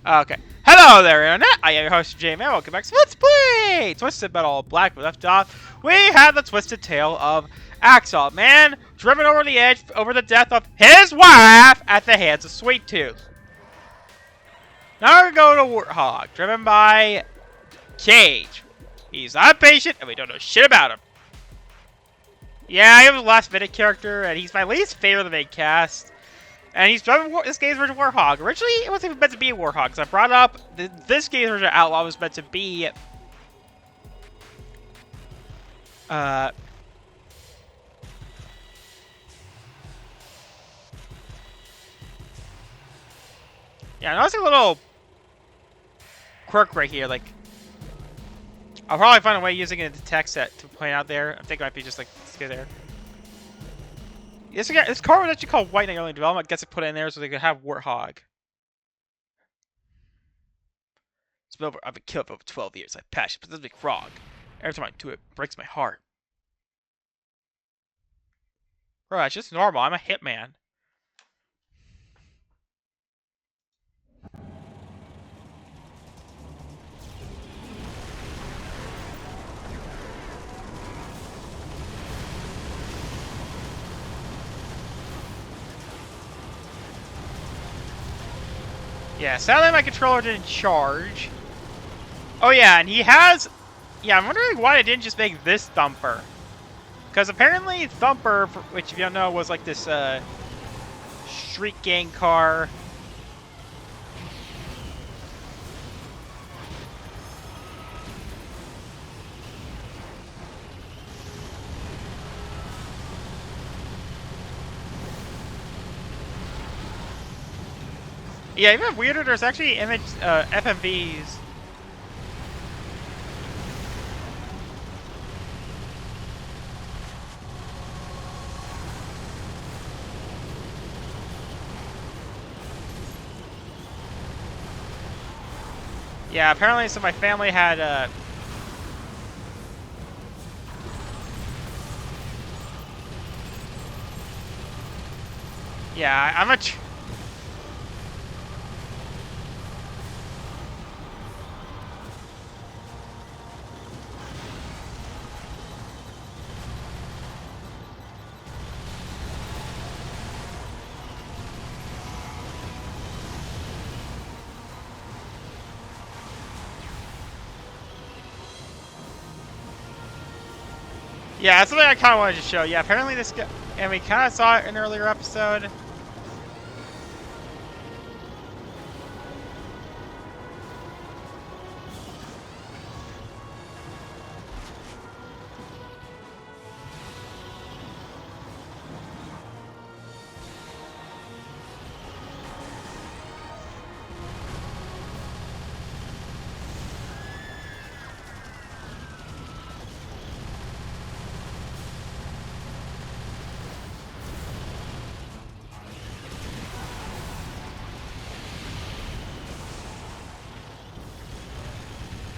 Okay. Hello there, Internet! I am your host, J-Man. Welcome back to Let's Play! Twisted Metal Black. We left off. We had the twisted tale of Axel, man driven over the edge over the death of his wife at the hands of Sweet Tooth. Now we're going to Warthog, driven by Cage. He's impatient, and we don't know shit about him. Yeah, he was a last-minute character, and he's my least favorite of the main cast. And he's driving this game's version of Warthog. Originally, it wasn't even meant to be a Warthog, because I brought up this game's version of Outlaw was meant to be... Yeah, I noticed a little quirk right here, like... I'll probably find a way using it in the text set to point out there. I think it might be just like, this guy there. This car was actually called White Knight early in development. I guess it put it in there so they could have Warthog. I've been killed for over 12 years. I have passion, but this big frog. Every time I do it, it breaks my heart. Bro, that's just normal. I'm a hitman. Yeah, sadly my controller didn't charge. Oh yeah, and he has... Yeah, I'm wondering why they didn't just make this Thumper. Because apparently Thumper, which if you don't know, was like this street gang car. Yeah, even weirder, there's actually image FMVs. Yeah, apparently, so my family had yeah, I'm a Yeah, that's something I kind of wanted to show. Yeah, apparently this guy, and we kind of saw it in an earlier episode.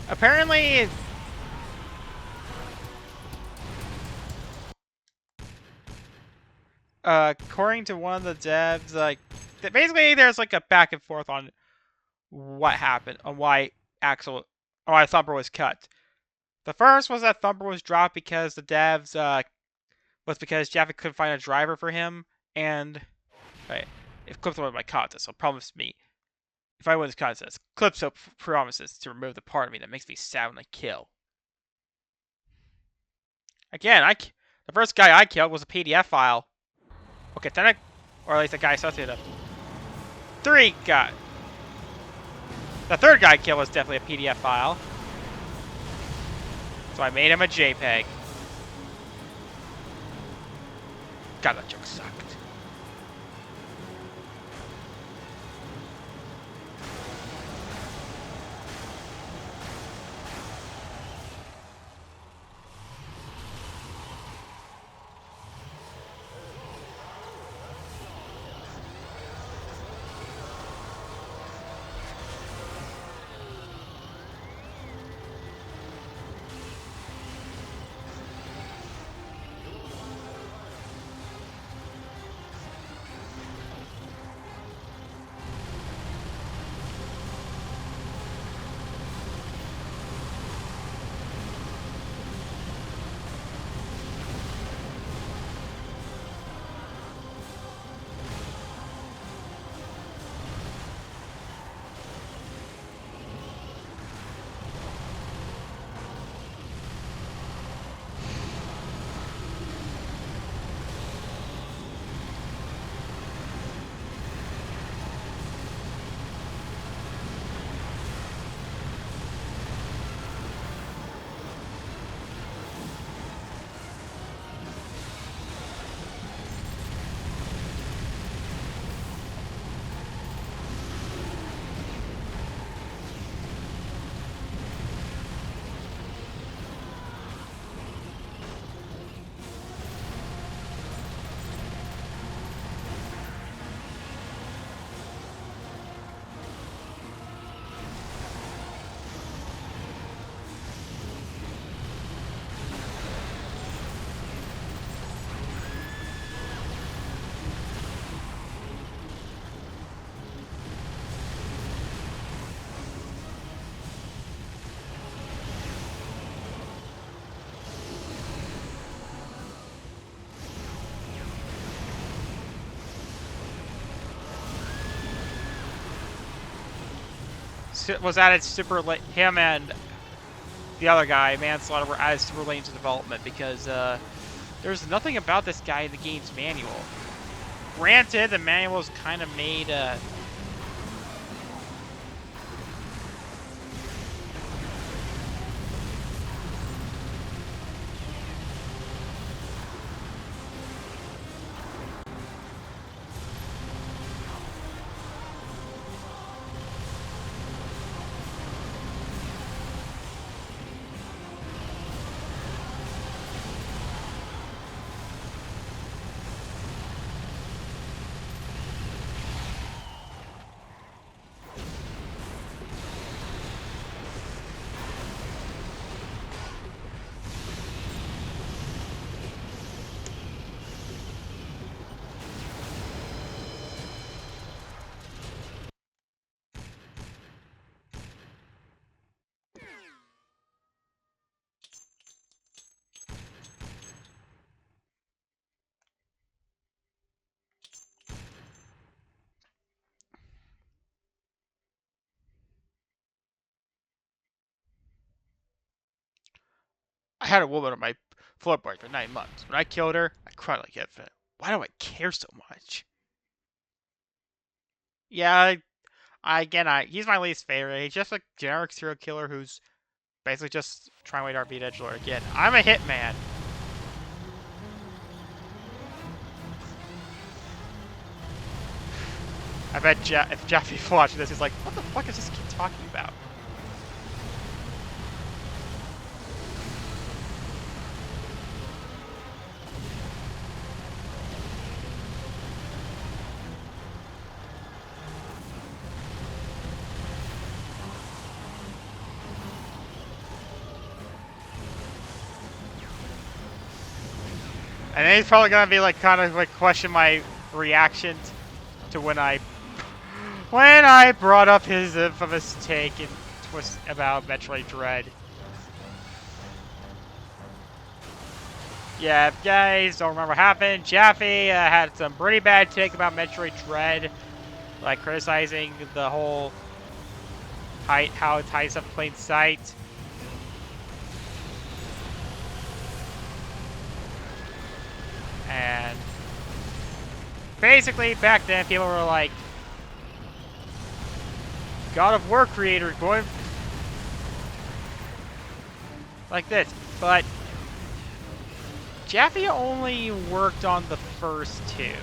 Apparently, according to one of the devs, like, basically there's like a back and forth on what happened, on why Thumper was cut. The first was that Thumper was dropped because the devs, was because Jaffa couldn't find a driver for him, and, right, if Clipso wins my contest, so promise me, if I win this contest, Clipso promises to remove the part of me that makes me sad when I kill. Again, the first guy I killed was a PDF file. Okay, then or at least the guy associated. The third guy I killed was definitely a PDF file. So I made him a JPEG. God, that joke sucked. was added super late. Him and the other guy, Manslaughter, were added super late into development because there's nothing about this guy in the game's manual. Granted, the manual is kind of made. I had a woman on my floorboard for 9 months. When I killed her, I cried like infant. Why do I care so much? Yeah, he's my least favorite. He's just a generic serial killer who's basically just trying to wait our beat edgelord again. I'm a hitman. I bet if Jeffy's watching this, he's like, what the fuck is this kid talking about? And then he's probably gonna be like, kind of like question my reaction to when I brought up his infamous take and twist about Metroid Dread. Yeah, if guys don't remember what happened, Jaffe had some pretty bad take about Metroid Dread, like criticizing the whole how it ties up in plain sight. And basically, back then, people were like, God of War creator going like this. But Jaffe only worked on the first two.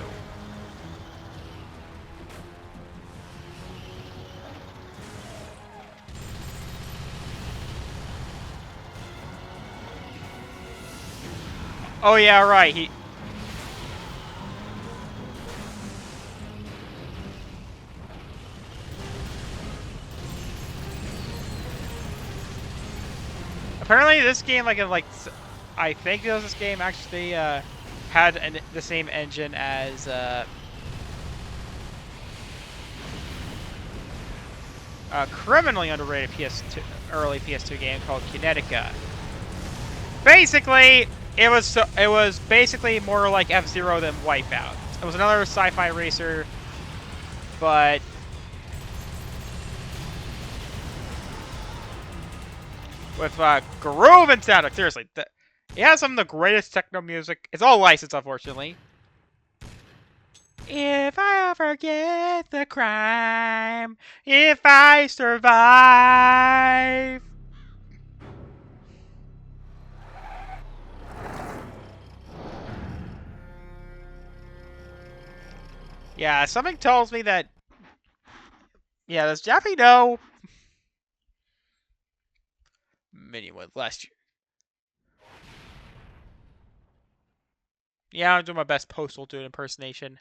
Oh yeah, right. He apparently this game, I think this game actually had the same engine as a criminally underrated early PS2 game called Kinetica. Basically, it was basically more like F-Zero than Wipeout. It was another sci-fi racer, but with groove and sound. Seriously, it has some of the greatest techno music. It's all licensed, unfortunately. If I forget the crime, if I survive. Yeah, something tells me that. Yeah, does Jaffe know? Mini went last year. Yeah, I'm doing my best Postal Dude impersonation.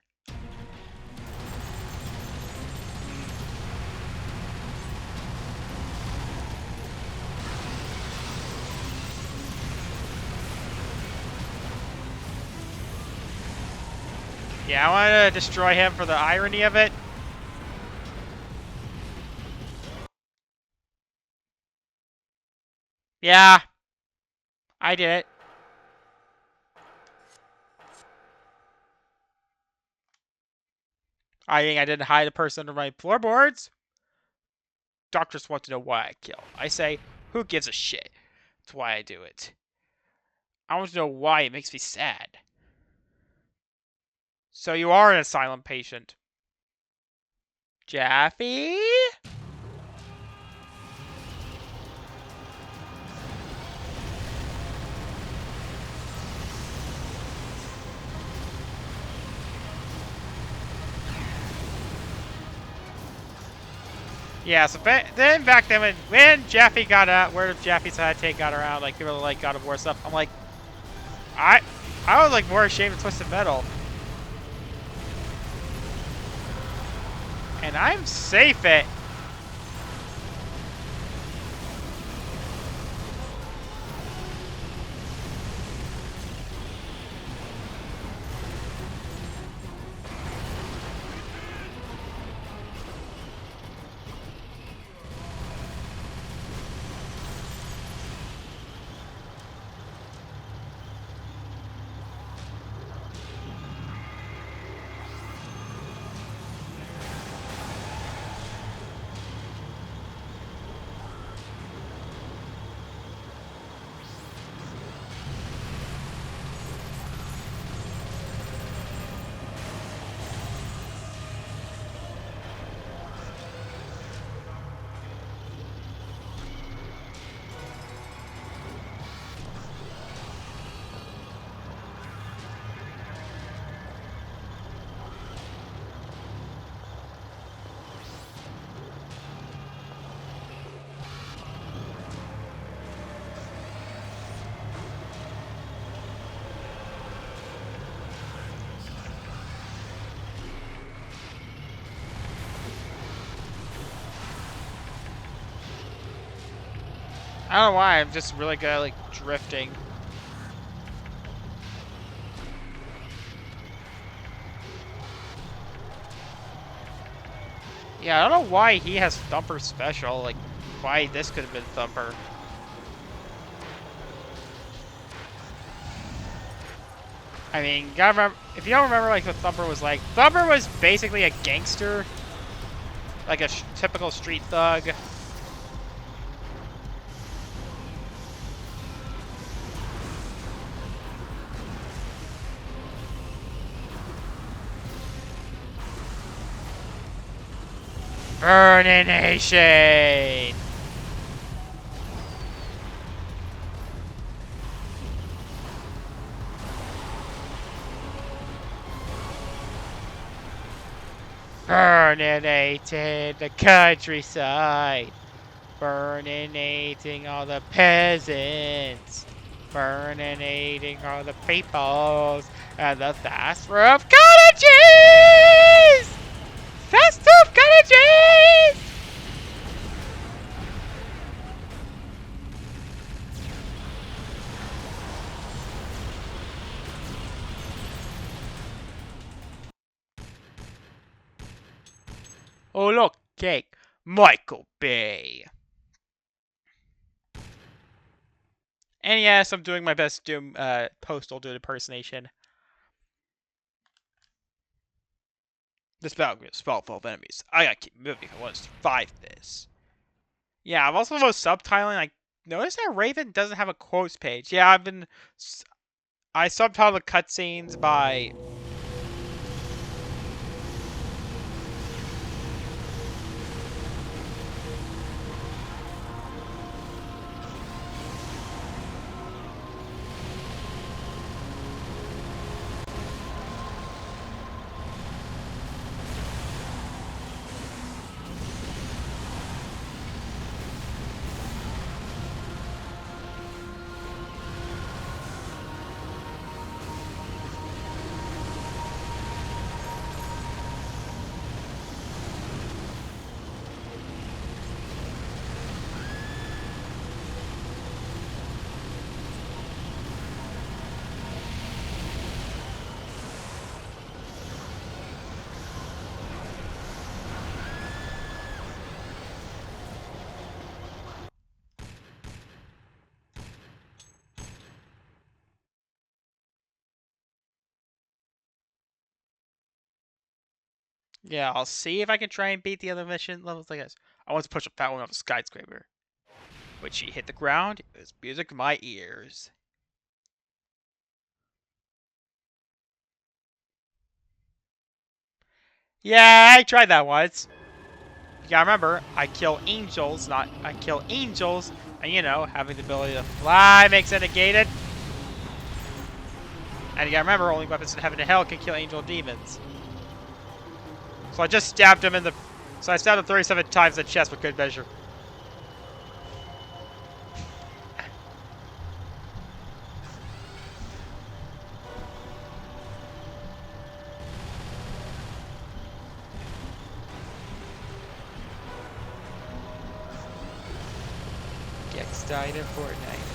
Yeah, I want to destroy him for the irony of it. Yeah, I did it. I think I didn't hide a person under my floorboards. doctors want to know why I kill. I say, who gives a shit? That's why I do it. I want to know why it makes me sad. So you are an asylum patient. Jaffe? Yeah, so then back then when Jaffe got out, where Jaffe's take got around, like people like God of War stuff, I'm like, I was like more ashamed of Twisted Metal. And I'm safe at. I don't know why, I'm just really good at like drifting. Yeah, I don't know why he has Thumper special, like why this could have been Thumper. I mean, gotta remember, if you don't remember like what Thumper was like, Thumper was basically a gangster. Like a typical street thug. Burnination! Burninating the countryside. Burninating all the peasants. Burninating all the peoples. And the fast food cottages! Fast food cottages! Oh look, cake. Michael Bay. And yes, I'm doing my best Doom Postal Dude impersonation. This battleground is full of enemies. I gotta keep moving if I want to survive this. Yeah, I've also was subtitling. I noticed that Raven doesn't have a quotes page. Yeah, I subtitle the cutscenes by. Yeah, I'll see if I can try and beat the other mission levels, I guess. I want to push a fat one off a skyscraper. When she hit the ground, it was music in my ears. Yeah, I tried that once. You gotta remember, I kill angels, not I kill angels, and you know, having the ability to fly makes it negated. And you gotta remember, only weapons in heaven and hell can kill angel and demons. So I just stabbed him in the... So I stabbed him 37 times in the chest with good measure. Gex died in Fortnite.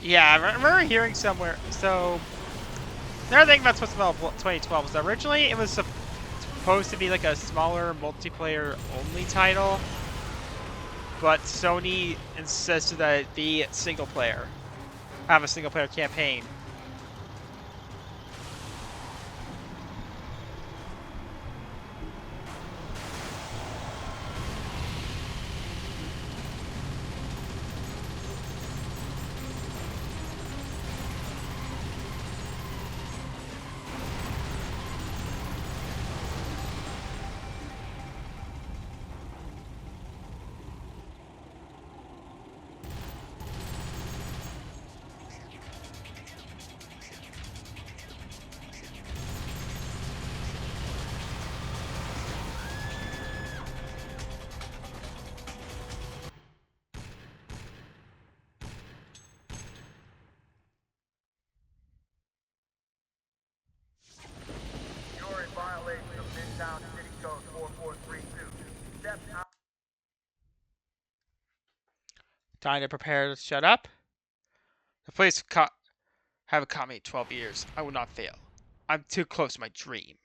Yeah, I remember hearing somewhere. So, another thing about Twisted Metal 2012 was originally it was supposed to be like a smaller multiplayer only title, but Sony insisted that it be single player, have a single player campaign. Time to prepare to shut up. The police haven't caught me in 12 years. I will not fail. I'm too close to my dream.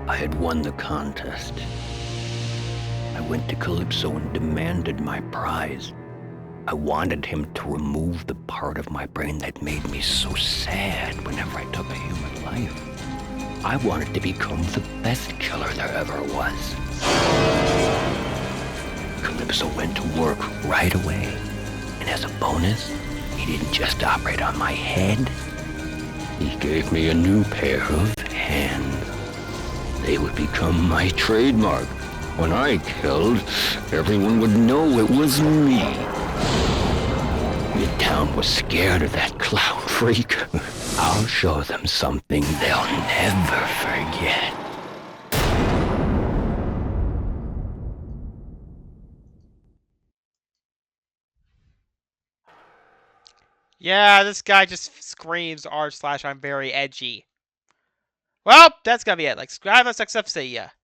I had won the contest. I went to Calypso and demanded my prize. I wanted him to remove the part of my brain that made me so sad whenever I took a human life. I wanted to become the best killer there ever was. Calypso went to work right away. And as a bonus, he didn't just operate on my head. He gave me a new pair of hands. They would become my trademark. When I killed, everyone would know it was me. Midtown was scared of that clown freak. I'll show them something they'll never forget. Yeah, this guy just screams r/I'm very edgy. Well, that's gonna be it. Like, subscribe, us, see ya.